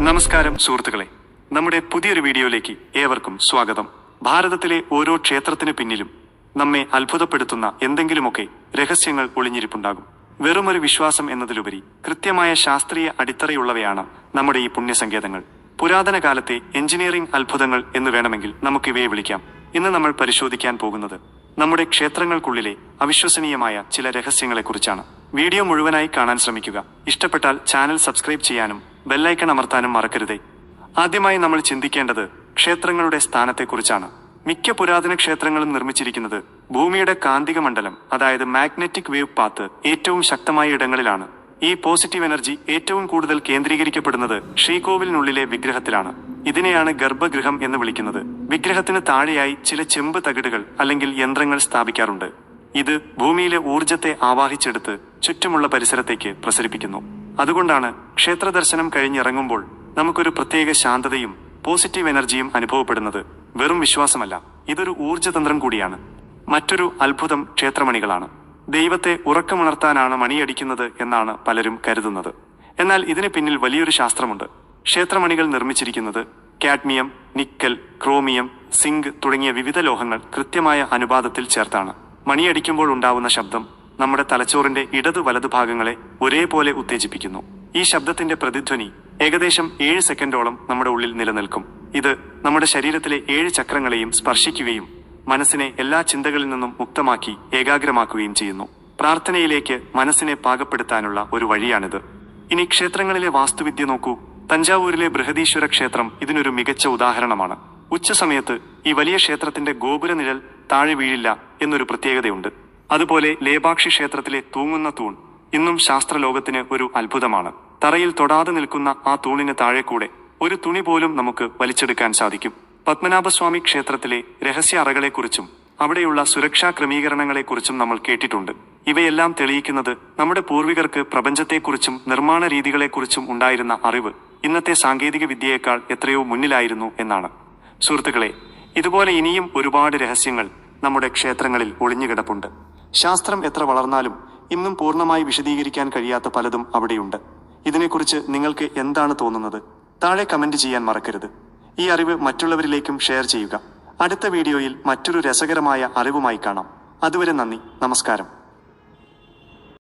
നമസ്കാരം സുഹൃത്തുക്കളെ, നമ്മുടെ പുതിയൊരു വീഡിയോയിലേക്ക് ഏവർക്കും സ്വാഗതം. ഭാരതത്തിലെ ഓരോ ക്ഷേത്രത്തിന് പിന്നിലും നമ്മെ അത്ഭുതപ്പെടുത്തുന്ന എന്തെങ്കിലുമൊക്കെ രഹസ്യങ്ങൾ ഒളിഞ്ഞിരിപ്പുണ്ടാകും. വെറുമൊരു വിശ്വാസം എന്നതിലുപരി കൃത്യമായ ശാസ്ത്രീയ അടിത്തറയുള്ളവയാണ് നമ്മുടെ ഈ പുണ്യസങ്കേതങ്ങൾ. പുരാതന കാലത്തെ എഞ്ചിനീയറിംഗ് അത്ഭുതങ്ങൾ എന്ന് വേണമെങ്കിൽ നമുക്കിവയെ വിളിക്കാം. ഇന്ന് നമ്മൾ പരിശോധിക്കാൻ പോകുന്നത് നമ്മുടെ ക്ഷേത്രങ്ങൾക്കുള്ളിലെ അവിശ്വസനീയമായ ചില രഹസ്യങ്ങളെക്കുറിച്ചാണ്. വീഡിയോ മുഴുവനായി കാണാൻ ശ്രമിക്കുക. ഇഷ്ടപ്പെട്ടാൽ ചാനൽ സബ്സ്ക്രൈബ് ചെയ്യാനും ബെല്ലൈക്കൺ അമർത്താനും മറക്കരുതേ. ആദ്യമായി നമ്മൾ ചിന്തിക്കേണ്ടത് ക്ഷേത്രങ്ങളുടെ സ്ഥാനത്തെക്കുറിച്ചാണ്. മിക്ക പുരാതന ക്ഷേത്രങ്ങളും നിർമ്മിച്ചിരിക്കുന്നത് ഭൂമിയുടെ കാന്തിക മണ്ഡലം, അതായത് മാഗ്നറ്റിക് വേവ് പാത്ത് ഏറ്റവും ശക്തമായ ഇടങ്ങളിലാണ്. ഈ പോസിറ്റീവ് എനർജി ഏറ്റവും കൂടുതൽ കേന്ദ്രീകരിക്കപ്പെടുന്നത് ശ്രീകോവിലിനുള്ളിലെ വിഗ്രഹത്തിലാണ്. ഇതിനെയാണ് ഗർഭഗൃഹം എന്ന് വിളിക്കുന്നത്. വിഗ്രഹത്തിന് താഴെയായി ചില ചെമ്പ് തകിടുകൾ അല്ലെങ്കിൽ യന്ത്രങ്ങൾ സ്ഥാപിക്കാറുണ്ട്. ഇത് ഭൂമിയിലെ ഊർജത്തെ ആവാഹിച്ചെടുത്ത് ചുറ്റുമുള്ള പരിസരത്തേക്ക് പ്രസരിപ്പിക്കുന്നു. അതുകൊണ്ടാണ് ക്ഷേത്ര ദർശനം കഴിഞ്ഞിറങ്ങുമ്പോൾ നമുക്കൊരു പ്രത്യേക ശാന്തതയും പോസിറ്റീവ് എനർജിയും അനുഭവപ്പെടുന്നത്. വെറും വിശ്വാസമല്ല, ഇതൊരു ഊർജതന്ത്രം കൂടിയാണ്. മറ്റൊരു അത്ഭുതം ക്ഷേത്രമണികളാണ്. ദൈവത്തെ ഉറക്കമുണർത്താനാണ് മണിയടിക്കുന്നത് എന്നാണ് പലരും കരുതുന്നത്. എന്നാൽ ഇതിന് പിന്നിൽ വലിയൊരു ശാസ്ത്രമുണ്ട്. ക്ഷേത്രമണികൾ നിർമ്മിച്ചിരിക്കുന്നത് കാഡ്മിയം, നിക്കൽ, ക്രോമിയം, സിങ്ക് തുടങ്ങിയ വിവിധ ലോഹങ്ങൾ കൃത്യമായ അനുപാതത്തിൽ ചേർത്താണ്. മണിയടിക്കുമ്പോൾ ഉണ്ടാവുന്ന ശബ്ദം നമ്മുടെ തലച്ചോറിന്റെ ഇടതു വലതു ഭാഗങ്ങളെ ഒരേപോലെ ഉത്തേജിപ്പിക്കുന്നു. ഈ ശബ്ദത്തിന്റെ പ്രതിധ്വനി ഏകദേശം 7 സെക്കൻഡോളം നമ്മുടെ ഉള്ളിൽ നിലനിൽക്കും. ഇത് നമ്മുടെ ശരീരത്തിലെ 7 ചക്രങ്ങളെയും സ്പർശിക്കുകയും മനസ്സിനെ എല്ലാ ചിന്തകളിൽ നിന്നും മുക്തമാക്കി ഏകാഗ്രമാക്കുകയും ചെയ്യുന്നു. പ്രാർത്ഥനയിലേക്ക് മനസ്സിനെ പാകപ്പെടുത്താനുള്ള ഒരു വഴിയാണിത്. ഇനി ക്ഷേത്രങ്ങളിലെ വാസ്തുവിദ്യ നോക്കൂ. തഞ്ചാവൂരിലെ ബൃഹദീശ്വര ക്ഷേത്രം ഇതിനൊരു മികച്ച ഉദാഹരണമാണ്. ഉച്ചസമയത്ത് ഈ വലിയ ക്ഷേത്രത്തിന്റെ ഗോപുര നിഴൽ താഴെ വീഴില്ല എന്നൊരു പ്രത്യേകതയുണ്ട്. അതുപോലെ ലേപാക്ഷി ക്ഷേത്രത്തിലെ തൂങ്ങുന്ന തൂൺ ഇന്നും ശാസ്ത്രലോകത്തിന് ഒരു അത്ഭുതമാണ്. തറയിൽ തൊടാതെ നിൽക്കുന്ന ആ തൂണിന് താഴെ കൂടെ ഒരു തുണി പോലും നമുക്ക് വലിച്ചെടുക്കാൻ സാധിക്കും. പത്മനാഭസ്വാമി ക്ഷേത്രത്തിലെ രഹസ്യ അറകളെക്കുറിച്ചും അവിടെയുള്ള സുരക്ഷാ ക്രമീകരണങ്ങളെക്കുറിച്ചും നമ്മൾ കേട്ടിട്ടുണ്ട്. ഇവയെല്ലാം തെളിയിക്കുന്നത് നമ്മുടെ പൂർവികർക്ക് പ്രപഞ്ചത്തെക്കുറിച്ചും നിർമ്മാണ രീതികളെക്കുറിച്ചും ഉണ്ടായിരുന്ന അറിവ് ഇന്നത്തെ സാങ്കേതിക വിദ്യയേക്കാൾ എത്രയോ മുന്നിലായിരുന്നു എന്നാണ്. സുഹൃത്തുക്കളെ, ഇതുപോലെ ഇനിയും ഒരുപാട് രഹസ്യങ്ങൾ നമ്മുടെ ക്ഷേത്രങ്ങളിൽ ഒളിഞ്ഞുകിടപ്പുണ്ട്. ശാസ്ത്രം എത്ര വളർന്നാലും ഇന്നും പൂർണ്ണമായി വിശദീകരിക്കാൻ കഴിയാത്ത പലതും അവിടെയുണ്ട്. ഇതിനെക്കുറിച്ച് നിങ്ങൾക്ക് എന്താണ് തോന്നുന്നത്? താഴെ കമന്റ് ചെയ്യാൻ മറക്കരുത്. ഈ അറിവ് മറ്റുള്ളവരിലേക്കും ഷെയർ ചെയ്യുക. അടുത്ത വീഡിയോയിൽ മറ്റൊരു രസകരമായ അറിവുമായി കാണാം. അതുവരെ നന്ദി, നമസ്കാരം.